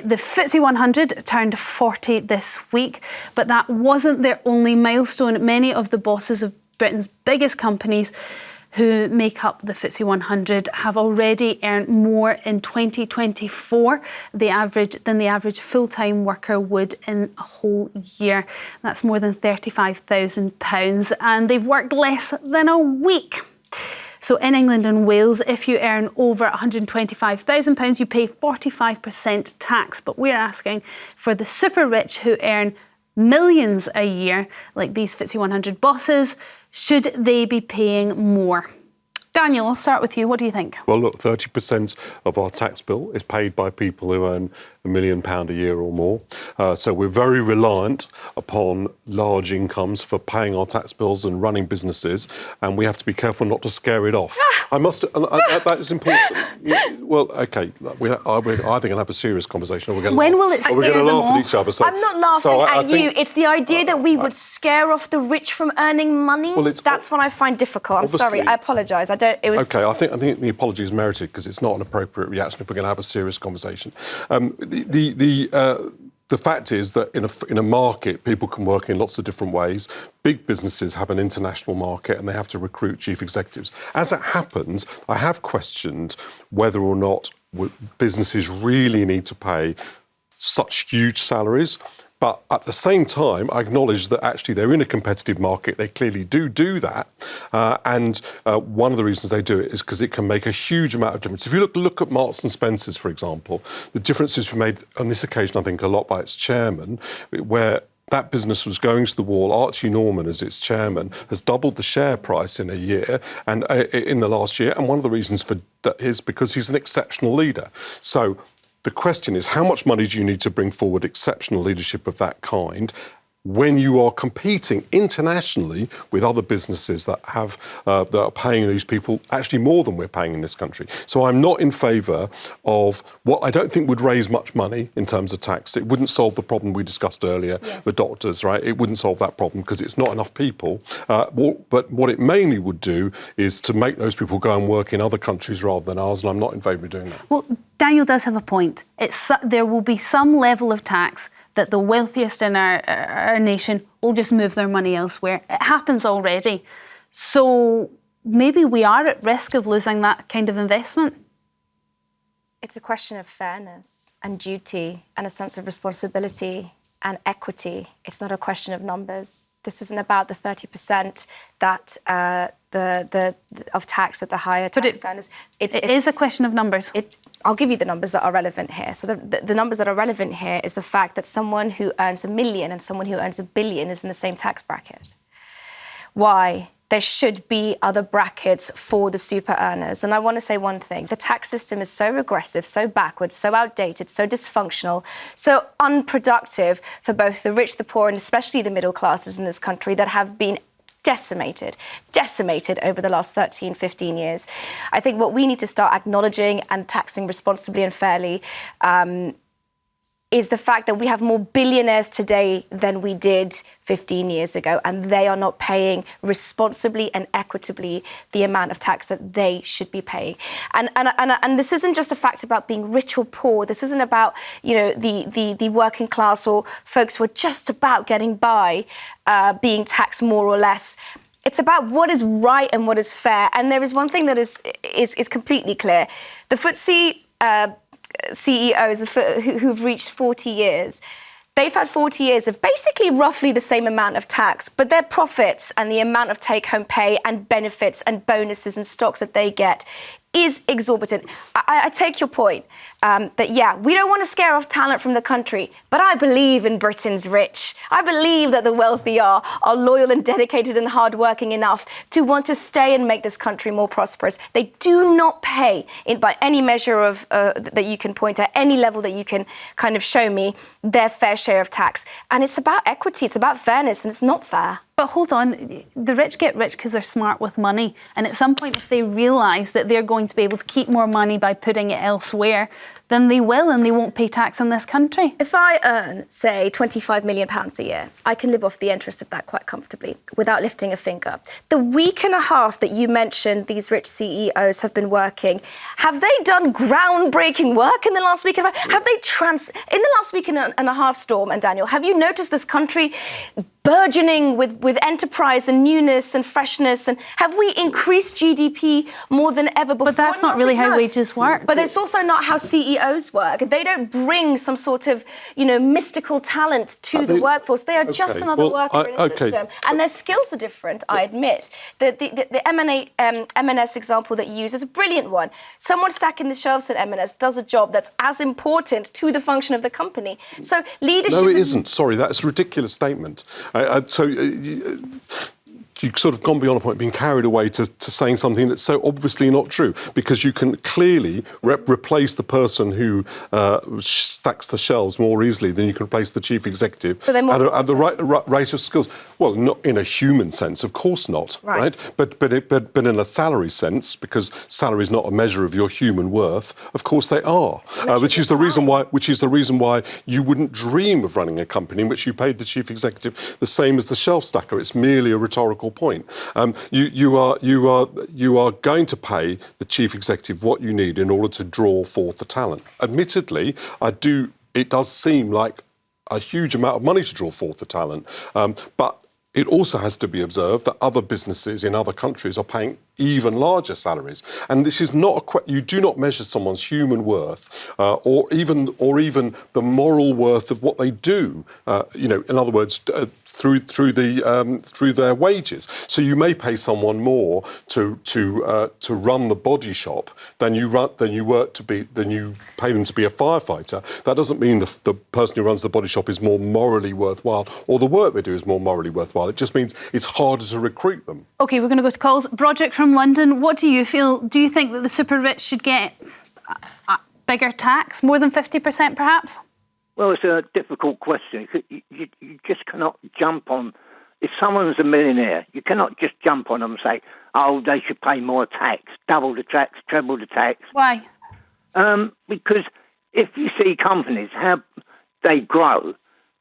The FTSE 100 turned 40 this week, but that wasn't their only milestone. Many of the bosses of Britain's biggest companies who make up the FTSE 100 have already earned more in 2024 than the average full-time worker would in a whole year. That's more than £35,000, and they've worked less than a week. So in England and Wales, if you earn over £125,000, you pay 45% tax. But we're asking for the super rich who earn millions a year, like these FTSE 100 bosses, should they be paying more? Daniel, I'll start with you. What do you think? Well, look, 30% of our tax bill is paid by people who earn £1 million a year or more. So we're very reliant upon large incomes for paying our tax bills and running businesses, and we have to be careful not to scare it off. That is important. Well, OK, I think I'll have a serious conversation. We're going to laugh at each other. So, I'm not laughing at you. It's the idea that we would scare off the rich from earning money. Well, that's what I find difficult. I'm sorry. I apologise. OK, I think the apology is merited because it's not an appropriate reaction if we're going to have a serious conversation. The fact is that in a market, people can work in lots of different ways. Big businesses have an international market and they have to recruit chief executives. As it happens, I have questioned whether or not businesses really need to pay such huge salaries. But at the same time, I acknowledge that actually they're in a competitive market. They clearly do that. And one of the reasons they do it is because it can make a huge amount of difference. If you look at Marks and Spencer's, for example, the differences were made on this occasion, I think, a lot by its chairman, where that business was going to the wall. Archie Norman, as its chairman, has doubled the share price in a year and in the last year. And one of the reasons for that is because he's an exceptional leader. So the question is, how much money do you need to bring forward exceptional leadership of that kind when you are competing internationally with other businesses that are paying these people actually more than we're paying in this country? So I'm not in favour of what I don't think would raise much money in terms of tax. It wouldn't solve the problem we discussed earlier, the doctors, right? It wouldn't solve that problem because it's not enough people. But what it mainly would do is to make those people go and work in other countries rather than ours, and I'm not in favour of doing that. Well, Daniel does have a point. There will be some level of tax that the wealthiest in our nation will just move their money elsewhere. It happens already. So maybe we are at risk of losing that kind of investment. It's a question of fairness and duty and a sense of responsibility and equity. It's not a question of numbers. This isn't about the 30% that of tax at the higher tax earners. It is a question of numbers. I'll give you the numbers that are relevant here. So the numbers that are relevant here is the fact that someone who earns $1 million and someone who earns $1 billion is in the same tax bracket. Why? There should be other brackets for the super earners. And I want to say one thing. The tax system is so regressive, so backwards, so outdated, so dysfunctional, so unproductive for both the rich, the poor, and especially the middle classes in this country that have been decimated over the last 13, 15 years. I think what we need to start acknowledging and taxing responsibly and fairly is the fact that we have more billionaires today than we did 15 years ago, and they are not paying responsibly and equitably the amount of tax that they should be paying. And this isn't just a fact about being rich or poor. This isn't about, the working class or folks who are just about getting by being taxed more or less. It's about what is right and what is fair. And there is one thing that is completely clear. The FTSE CEOs who've reached 40 years, they've had 40 years of basically roughly the same amount of tax, but their profits and the amount of take-home pay and benefits and bonuses and stocks that they get is exorbitant. I take your point that, we don't want to scare off talent from the country, but I believe in Britain's rich. I believe that the wealthy are loyal and dedicated and hardworking enough to want to stay and make this country more prosperous. They do not pay, by any measure of that you can point at, any level that you can kind of show me, their fair share of tax. And it's about equity, it's about fairness, and it's not fair. But hold on, the rich get rich because they're smart with money. And at some point, if they realise that they're going to be able to keep more money by putting it elsewhere, then they will, and they won't pay tax in this country. If I earn, say, £25 million a year, I can live off the interest of that quite comfortably without lifting a finger. The week and a half that you mentioned these rich CEOs have been working, have they done groundbreaking work in the last week? Have they in the last week and a half, Storm and Daniel, have you noticed this country burgeoning with enterprise and newness and freshness? And have we increased GDP more than ever before? But that's not really how wages work. But it's also not how CEOs work. They don't bring some sort of, mystical talent to the workforce. They are just another worker in the system. And their skills are different, I admit. The M&S example that you use is a brilliant one. Someone stacking the shelves at M&S does a job that's as important to the function of the company. So leadership... No, it isn't. Sorry, that's a ridiculous statement. You've sort of gone beyond a point, being carried away to saying something that's so obviously not true, because you can clearly replace the person who stacks the shelves more easily than you can replace the chief executive at the right rate of skills. Well, not in a human sense, of course not, right? But in a salary sense, because salary is not a measure of your human worth, of course they are, which is the reason why you wouldn't dream of running a company in which you paid the chief executive the same as the shelf stacker. It's merely a rhetorical point. You are going to pay the chief executive what you need in order to draw forth the talent. Admittedly, it does seem like a huge amount of money to draw forth the talent, but it also has to be observed that other businesses in other countries are paying even larger salaries, and this is not you do not measure someone's human worth or even the moral worth of what they do. In other words, through their wages. So you may pay someone more to run the body shop than you pay them to be a firefighter. That doesn't mean the person who runs the body shop is more morally worthwhile or the work they do is more morally worthwhile. It just means it's harder to recruit them. OK, we're going to go to calls. Broderick from London, what do you feel? Do you think that the super rich should get a bigger tax, more than 50% perhaps? Well, it's a difficult question. You just cannot jump on... If someone's a millionaire, you cannot just jump on them and say, oh, they should pay more tax, double the tax, treble the tax. Why? Because if you see companies, how they grow,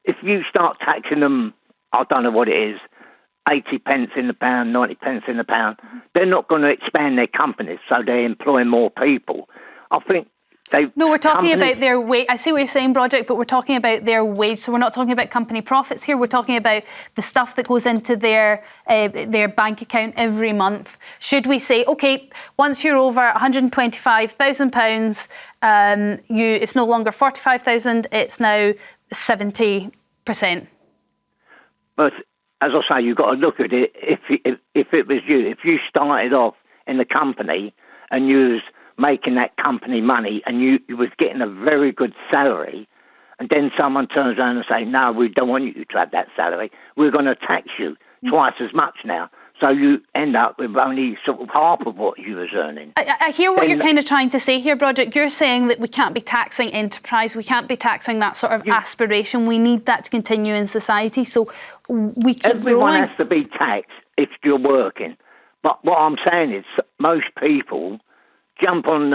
if you start taxing them, I don't know what it is, 80 pence in the pound, 90 pence in the pound, they're not going to expand their companies, so they employ more people. I think... No, we're talking about their wage. I see what you're saying, Broderick, but we're talking about their wage. So we're not talking about company profits here. We're talking about the stuff that goes into their bank account every month. Should we say, OK, once you're over £125,000, it's no longer 45,000, it's now 70%? But as I say, you've got to look at it. If it was you, if you started off in the company and you was making that company money and you was getting a very good salary, and then someone turns around and say, no, we don't want you to have that salary, we're going to tax you twice as much now. So you end up with only sort of half of what you was earning. I hear what you're kind of trying to say here, Broderick. You're saying that we can't be taxing enterprise, we can't be taxing that sort of aspiration. We need that to continue in society, so we keep Everyone growing. has to be taxed if you're working. But what I'm saying is most people jump on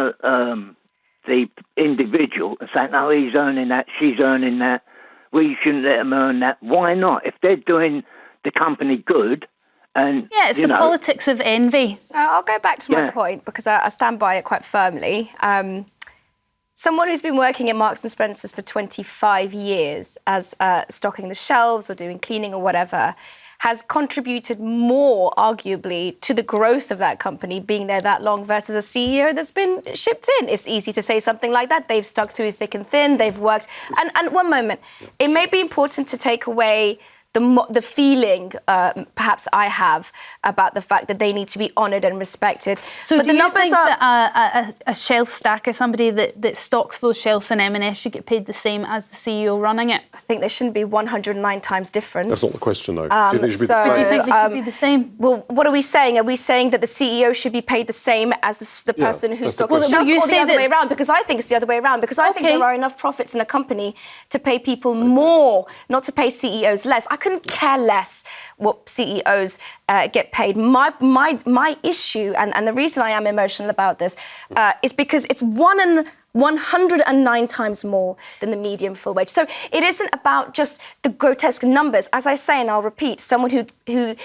the individual and say, no, he's earning that, she's earning that, we shouldn't let them earn that. Why not? If they're doing the company good, and it's the politics of envy. I'll go back to my point because I stand by it quite firmly. Someone who's been working at Marks & Spencer's for 25 years as stocking the shelves or doing cleaning or whatever has contributed more, arguably, to the growth of that company being there that long versus a CEO that's been shipped in. It's easy to say something like that. They've stuck through thick and thin. They've worked. And one moment, it may be important to take away the feeling perhaps I have about the fact that they need to be honoured and respected. So but do you think that a shelf stacker, somebody that stocks those shelves in M&S, should get paid the same as the CEO running it? I think they shouldn't be 109 times different. That's not the question, though. Do you think it should be the same? Do you think they should be the same? Well, what are we saying? Are we saying that the CEO should be paid the same as the person who stocks the shelves, or the other way around? Because I think it's the other way around. Because I think there are enough profits in a company to pay people more, not to pay CEOs less. I couldn't care less what CEOs get paid. My issue, and the reason I am emotional about this, is because it's one 109 times more than the median full wage. So it isn't about just the grotesque numbers. As I say, and I'll repeat, someone who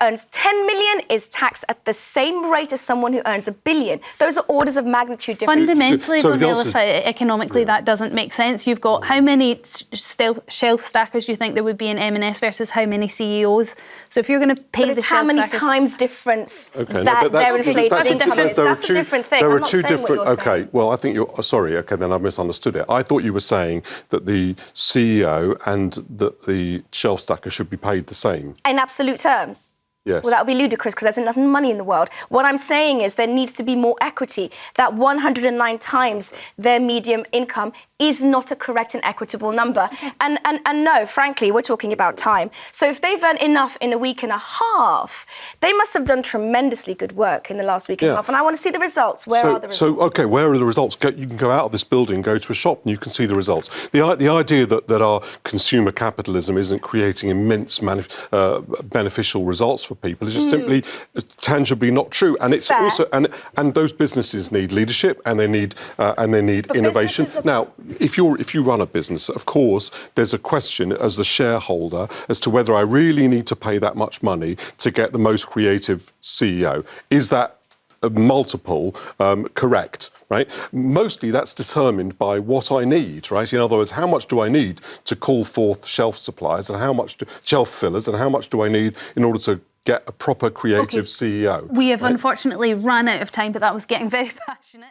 earns 10 million is taxed at the same rate as someone who earns $1 billion. Those are orders of magnitude different. Fundamentally, So though, economically, that doesn't make sense. You've got how many shelf stackers do you think there would be in M&S versus how many CEOs? So if you're going to pay the shelf how many stackers, times difference Okay, that they're inflated incomes. That's a different thing. There I'm are not two saying what different. you're saying. Okay, well, I think you're sorry. Okay, then I misunderstood it. I thought you were saying that the CEO and the shelf stacker should be paid the same. In absolute terms. Yes. Well, that would be ludicrous because there's enough money in the world. What I'm saying is there needs to be more equity. That 109 times their median income is not a correct and equitable number. And no, frankly, we're talking about time. So if they've earned enough in a week and a half, they must have done tremendously good work in the last week and a half. And I want to see the results. Where are the results? So, okay, where are the results? You can go out of this building, go to a shop, and you can see the results. The idea that our consumer capitalism isn't creating immense beneficial results for people is just simply tangibly not true. And it's also and those businesses need leadership and they need innovation. Now, if you run a business, of course, there's a question as the shareholder as to whether I really need to pay that much money to get the most creative CEO. Is that multiple correct, right? Mostly that's determined by what I need, right? In other words, how much do I need to call forth shelf suppliers and how much shelf fillers and how much do I need in order to get a proper creative CEO? We have unfortunately run out of time, but that was getting very passionate.